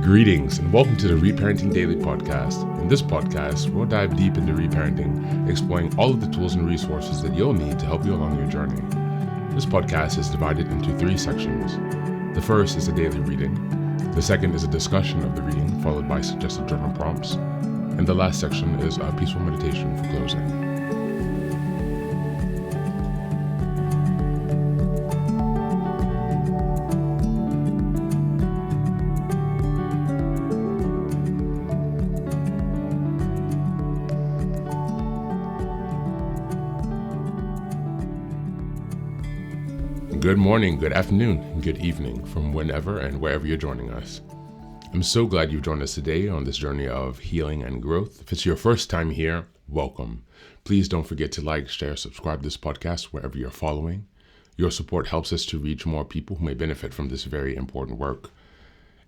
Greetings and welcome to the Reparenting Daily podcast. In this podcast, we'll dive deep into reparenting, exploring all of the tools and resources that you'll need to help you along your journey. This podcast is divided into 3 sections. The first is a daily reading. The second is a discussion of the reading, followed by suggested journal prompts. And the last section is a peaceful meditation for closing. Good morning, good afternoon, and good evening from whenever and wherever you're joining us. I'm so glad you've joined us today on this journey of healing and growth. If it's your first time here, welcome. Please don't forget to like, share, subscribe to this podcast wherever you're following. Your support helps us to reach more people who may benefit from this very important work.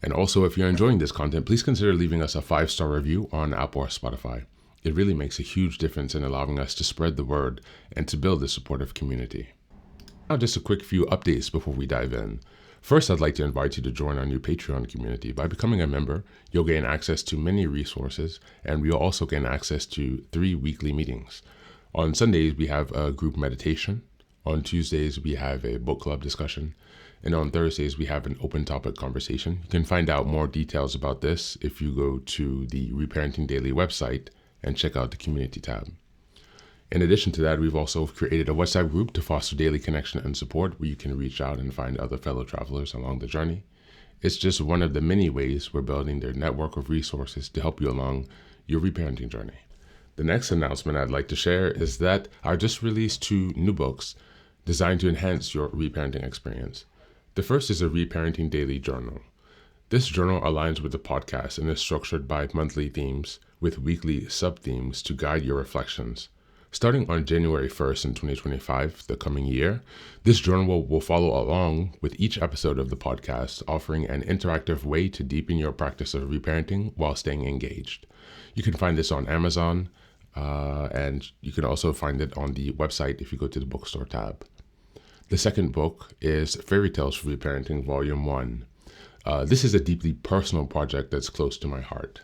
And also, if you're enjoying this content, please consider leaving us a 5-star review on Apple or Spotify. It really makes a huge difference in allowing us to spread the word and to build a supportive community. Now, just a quick few updates before we dive in. First, I'd like to invite you to join our new Patreon community. By becoming a member, you'll gain access to many resources, and we'll also gain access to 3 weekly meetings. On Sundays, we have a group meditation. On Tuesdays, we have a book club discussion. And on Thursdays, we have an open topic conversation. You can find out more details about this if you go to the Reparenting Daily website and check out the community tab. In addition to that, we've also created a WhatsApp group to foster daily connection and support where you can reach out and find other fellow travelers along the journey. It's just one of the many ways we're building their network of resources to help you along your reparenting journey. The next announcement I'd like to share is that I just released 2 new books designed to enhance your reparenting experience. The first is a Reparenting Daily journal. This journal aligns with the podcast and is structured by monthly themes with weekly sub-themes to guide your reflections. Starting on January 1st in 2025, the coming year, this journal will follow along with each episode of the podcast, offering an interactive way to deepen your practice of reparenting while staying engaged. You can find this on Amazon, and you can also find it on the website if you go to the bookstore tab. The second book is Fairy Tales for Reparenting Volume 1. This is a deeply personal project that's close to my heart.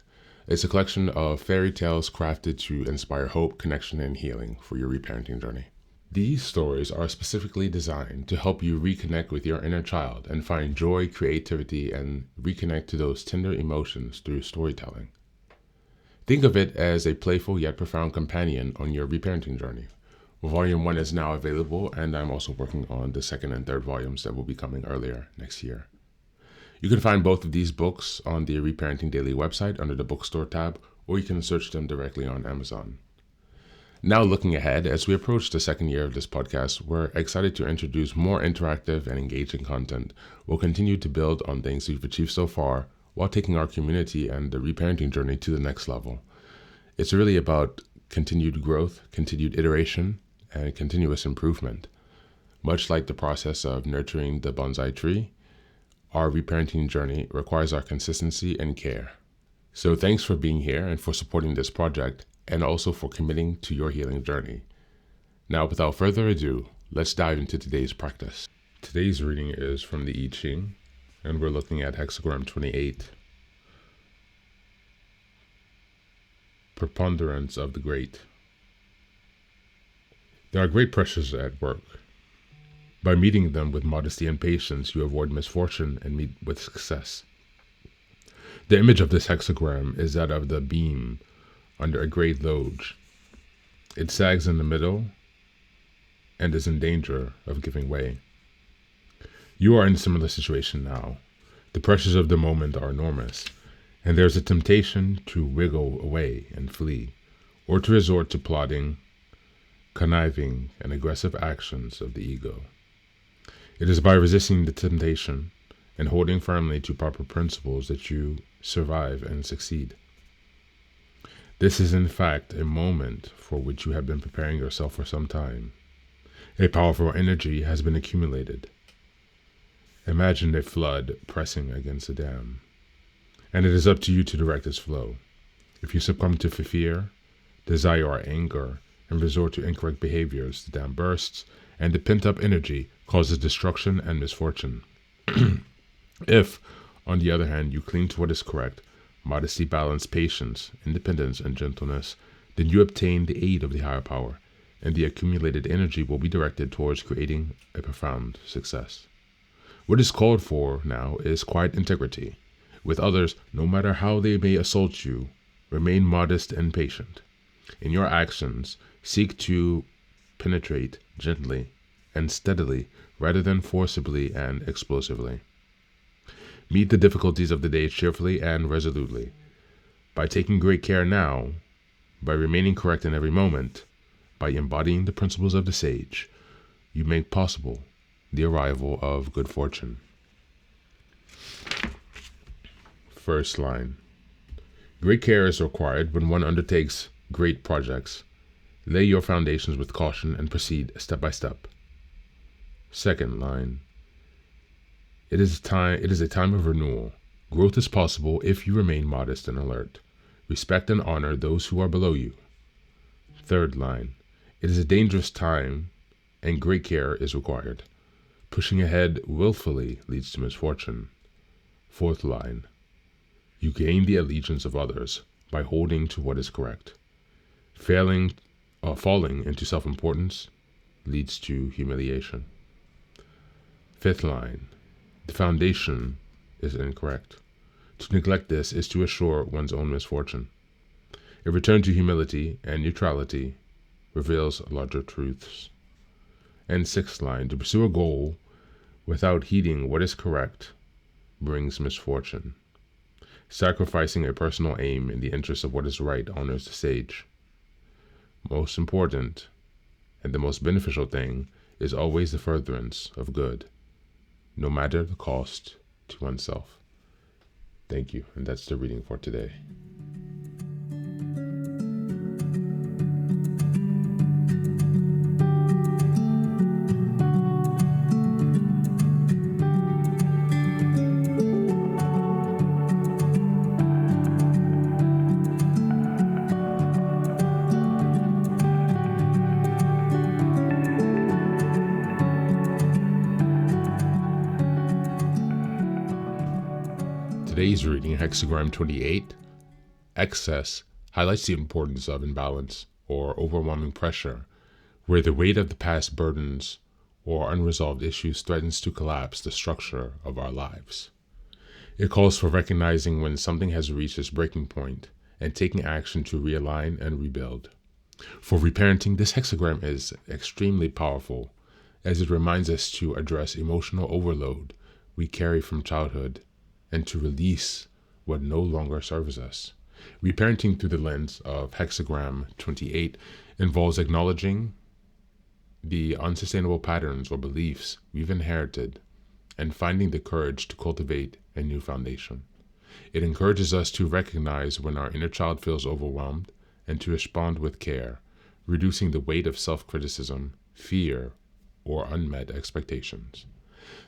It's a collection of fairy tales crafted to inspire hope, connection, and healing for your reparenting journey. These stories are specifically designed to help you reconnect with your inner child and find joy, creativity, and reconnect to those tender emotions through storytelling. Think of it as a playful yet profound companion on your reparenting journey. Volume 1 is now available, and I'm also working on the 2nd and 3rd volumes that will be coming earlier next year. You can find both of these books on the Reparenting Daily website under the bookstore tab, or you can search them directly on Amazon. Now, looking ahead, as we approach the 2nd year of this podcast, we're excited to introduce more interactive and engaging content. We'll continue to build on things we've achieved so far while taking our community and the reparenting journey to the next level. It's really about continued growth, continued iteration, and continuous improvement. Much like the process of nurturing the bonsai tree, our reparenting journey requires our consistency and care. So thanks for being here and for supporting this project, and also for committing to your healing journey. Now, without further ado, let's dive into today's practice. Today's reading is from the I Ching, and we're looking at hexagram 28. Preponderance of the great. There are great pressures at work. By meeting them with modesty and patience, you avoid misfortune and meet with success. The image of this hexagram is that of the beam under a great load. It sags in the middle and is in danger of giving way. You are in a similar situation now. The pressures of the moment are enormous, and there's a temptation to wiggle away and flee, or to resort to plotting, conniving, and aggressive actions of the ego. It is by resisting the temptation and holding firmly to proper principles that you survive and succeed. This is in fact a moment for which you have been preparing yourself for some time. A powerful energy has been accumulated. Imagine a flood pressing against a dam, and it is up to you to direct its flow. If you succumb to fear, desire, or anger, and resort to incorrect behaviors, the dam bursts, and the pent-up energy causes destruction and misfortune. If, On the other hand, you cling to what is correct, modesty, balance, patience, independence, and gentleness, then you obtain the aid of the higher power, and the accumulated energy will be directed towards creating a profound success. What is called for now is quiet integrity. With others, no matter how they may assault you, remain modest and patient. In your actions, seek to penetrate gently and steadily rather than forcibly and explosively. Meet the difficulties of the day cheerfully and resolutely. By taking great care now, by remaining correct in every moment, by embodying the principles of the sage, you make possible the arrival of good fortune. First line. Great care is required when one undertakes great projects. Lay your foundations with caution and proceed step by step. Second line. It is a time of renewal. Growth is possible if you remain modest and alert. Respect and honor those who are below you. Third line. It is a dangerous time and great care is required. Pushing ahead willfully leads to misfortune. Fourth line. You gain the allegiance of others by holding to what is correct. Falling into self-importance leads to humiliation. Fifth line. The foundation is incorrect. To neglect this is to assure one's own misfortune. A return to humility and neutrality reveals larger truths. And sixth line. To pursue a goal without heeding what is correct brings misfortune. Sacrificing a personal aim in the interest of what is right honors the sage. Most important and the most beneficial thing is always the furtherance of good, no matter the cost to oneself. Thank you, and that's the reading for today. Today's reading, Hexagram 28, excess, highlights the importance of imbalance or overwhelming pressure, where the weight of the past burdens or unresolved issues threatens to collapse the structure of our lives. It calls for recognizing when something has reached its breaking point and taking action to realign and rebuild. For reparenting, this hexagram is extremely powerful as it reminds us to address emotional overload we carry from childhood and to release what no longer serves us. Reparenting through the lens of Hexagram 28 involves acknowledging the unsustainable patterns or beliefs we've inherited and finding the courage to cultivate a new foundation. It encourages us to recognize when our inner child feels overwhelmed and to respond with care, reducing the weight of self-criticism, fear, or unmet expectations.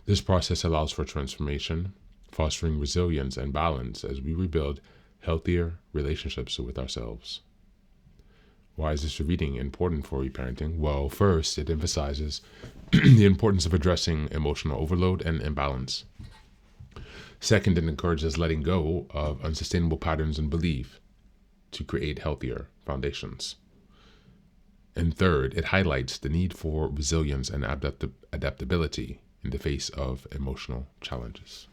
This process allows for transformation, fostering resilience and balance as we rebuild healthier relationships with ourselves. Why is this reading important for reparenting? Well, first, it emphasizes the importance of addressing emotional overload and imbalance. Second, it encourages letting go of unsustainable patterns and belief to create healthier foundations. And third, it highlights the need for resilience and adaptability in the face of emotional challenges.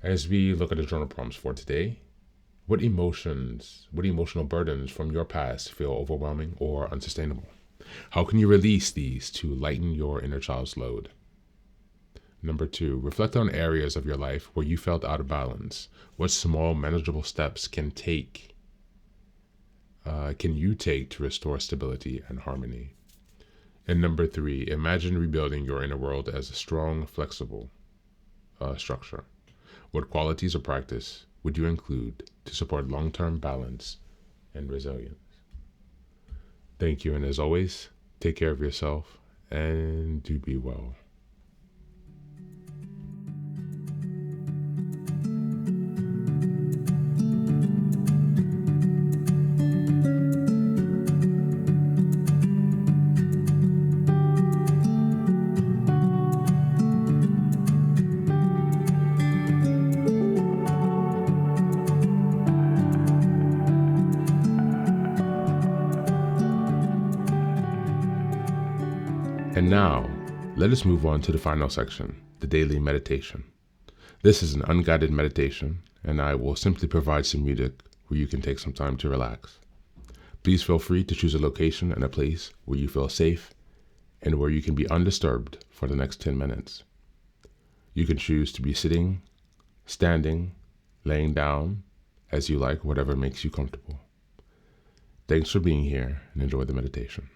As we look at the journal prompts for today, what emotional burdens from your past feel overwhelming or unsustainable? How can you release these to lighten your inner child's load? Number 2, reflect on areas of your life where you felt out of balance. What small, manageable steps can you take to restore stability and harmony? And number 3, imagine rebuilding your inner world as a strong, flexible structure. What qualities or practice would you include to support long-term balance and resilience? Thank you, and as always, take care of yourself and do be well. now, let us move on to the final section, the daily meditation. This is an unguided meditation, and I will simply provide some music where you can take some time to relax. Please feel free to choose a location and a place where you feel safe and where you can be undisturbed for the next 10 minutes. You can choose to be sitting, standing, laying down, as you like, whatever makes you comfortable. Thanks for being here and enjoy the meditation.